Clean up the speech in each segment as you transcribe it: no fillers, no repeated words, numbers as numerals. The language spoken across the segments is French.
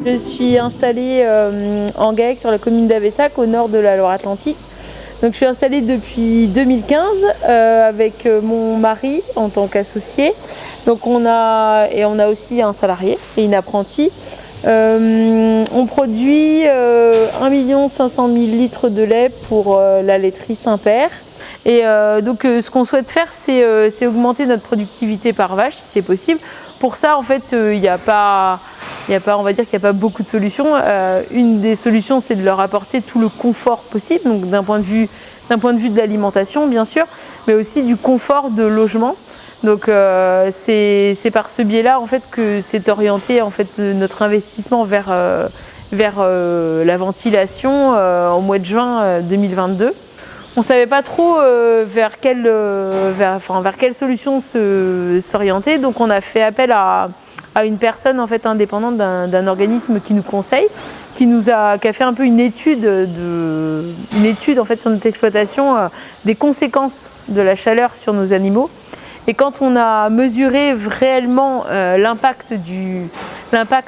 Je suis installée en GAEC sur la commune d'Avessac, au nord de la Loire-Atlantique. Donc, je suis installée depuis 2015 avec mon mari en tant qu'associé. Donc on a aussi un salarié et une apprentie. On produit 1 500 000 litres de lait pour la laiterie Saint-Père. Et donc ce qu'on souhaite faire, c'est augmenter notre productivité par vache, si c'est possible. Pour ça, en fait, on va dire qu'il n'y a pas beaucoup de solutions. Une des solutions, c'est de leur apporter tout le confort possible, donc d'un point de vue de l'alimentation, bien sûr, mais aussi du confort de logement. Donc c'est par ce biais-là en fait que c'est orienté en fait notre investissement vers la ventilation au mois de juin 2022. On ne savait pas trop vers quelle solution s'orienter, donc on a fait appel à une personne en fait indépendante d'un organisme qui nous conseille, qui a fait un peu une étude en fait sur notre exploitation des conséquences de la chaleur sur nos animaux. Et quand on a mesuré réellement l'impact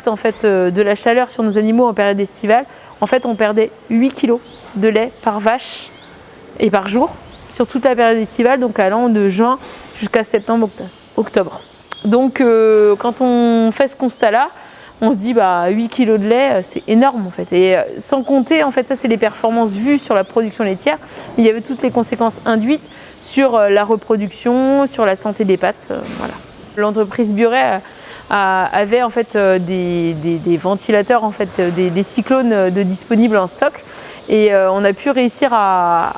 en fait, de la chaleur sur nos animaux en période estivale, en fait on perdait 8 kg de lait par vache et par jour sur toute la période estivale, donc allant de juin jusqu'à septembre-octobre. Donc quand on fait ce constat-là, on se dit 8 kg de lait, c'est énorme en fait. Et sans compter, en fait, ça c'est les performances vues sur la production laitière, mais il y avait toutes les conséquences induites sur la reproduction, sur la santé des pattes. Voilà. L'entreprise Bioré avait en fait des ventilateurs, en fait, des cyclones disponibles en stock, et on a pu réussir à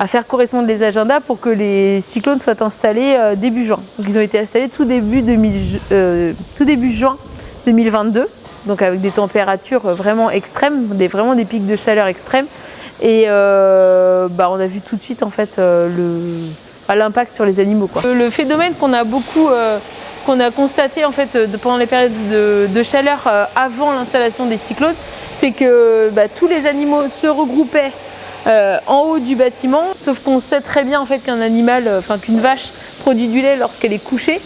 faire correspondre les agendas pour que les cyclones soient installés début juin. Donc ils ont été installés tout début juin 2022, donc avec des températures vraiment extrêmes, vraiment des pics de chaleur extrêmes. Et on a vu tout de suite en fait l'impact sur les animaux, quoi. Le phénomène qu'on a constaté en fait pendant les périodes de chaleur avant l'installation des cyclones, c'est que tous les animaux se regroupaient en haut du bâtiment, sauf qu'on sait très bien en fait qu'une vache produit du lait lorsqu'elle est couchée.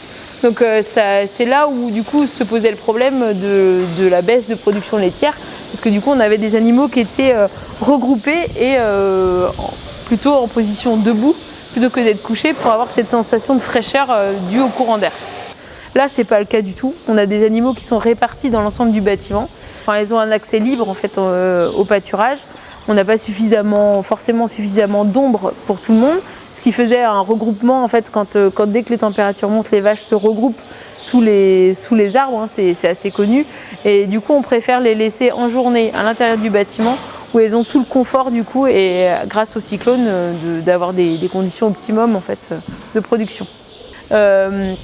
Donc c'est là où du coup se posait le problème de la baisse de production laitière, parce que du coup on avait des animaux qui étaient regroupés et plutôt en position debout plutôt que d'être couchés, pour avoir cette sensation de fraîcheur due au courant d'air. Là c'est pas le cas du tout, on a des animaux qui sont répartis dans l'ensemble du bâtiment. Enfin, ils ont un accès libre en fait au pâturage. On n'a pas forcément suffisamment d'ombre pour tout le monde, ce qui faisait un regroupement en fait quand dès que les températures montent, les vaches se regroupent sous les arbres, hein, c'est assez connu, et du coup on préfère les laisser en journée à l'intérieur du bâtiment où elles ont tout le confort du coup, et grâce au cyclone d'avoir des conditions optimum en fait de production. Il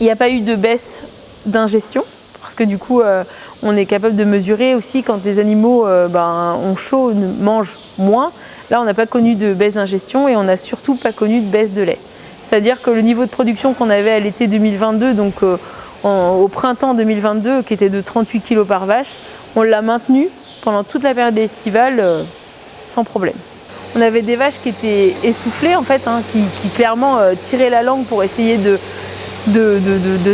n'y a pas eu de baisse d'ingestion, parce que du coup on est capable de mesurer aussi quand les animaux ont chaud, mangent moins. Là on n'a pas connu de baisse d'ingestion, et on n'a surtout pas connu de baisse de lait. C'est-à-dire que le niveau de production qu'on avait à l'été 2022, donc au printemps 2022, qui était de 38 kg par vache, on l'a maintenu pendant toute la période estivale sans problème. On avait des vaches qui étaient essoufflées en fait, hein, qui clairement tiraient la langue pour essayer de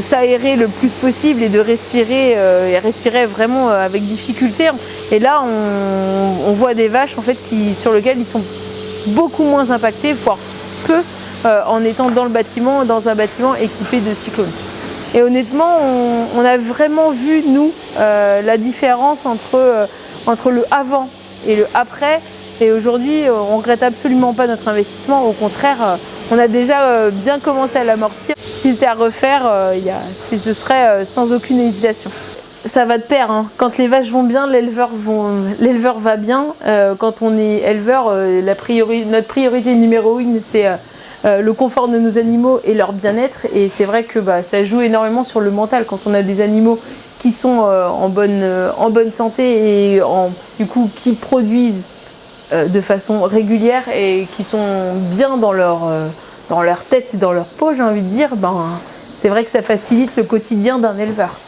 s'aérer le plus possible et de respirer, et respirer vraiment avec difficulté. Et là on voit des vaches en fait sur lesquelles ils sont beaucoup moins impactés, voire peu, en étant dans un bâtiment équipé de cyclones. Et honnêtement on a vraiment vu nous la différence entre le avant et le après. Et aujourd'hui, on ne regrette absolument pas notre investissement. Au contraire, on a déjà bien commencé à l'amortir. Si c'était à refaire, ce serait sans aucune hésitation. Ça va de pair, hein. Quand les vaches vont bien, l'éleveur va bien. Quand on est éleveur, notre priorité numéro 1, c'est le confort de nos animaux et leur bien-être. Et c'est vrai que ça joue énormément sur le mental. Quand on a des animaux qui sont en bonne santé et du coup qui produisent de façon régulière et qui sont bien dans leur tête et dans leur peau, j'ai envie de dire, c'est vrai que ça facilite le quotidien d'un éleveur.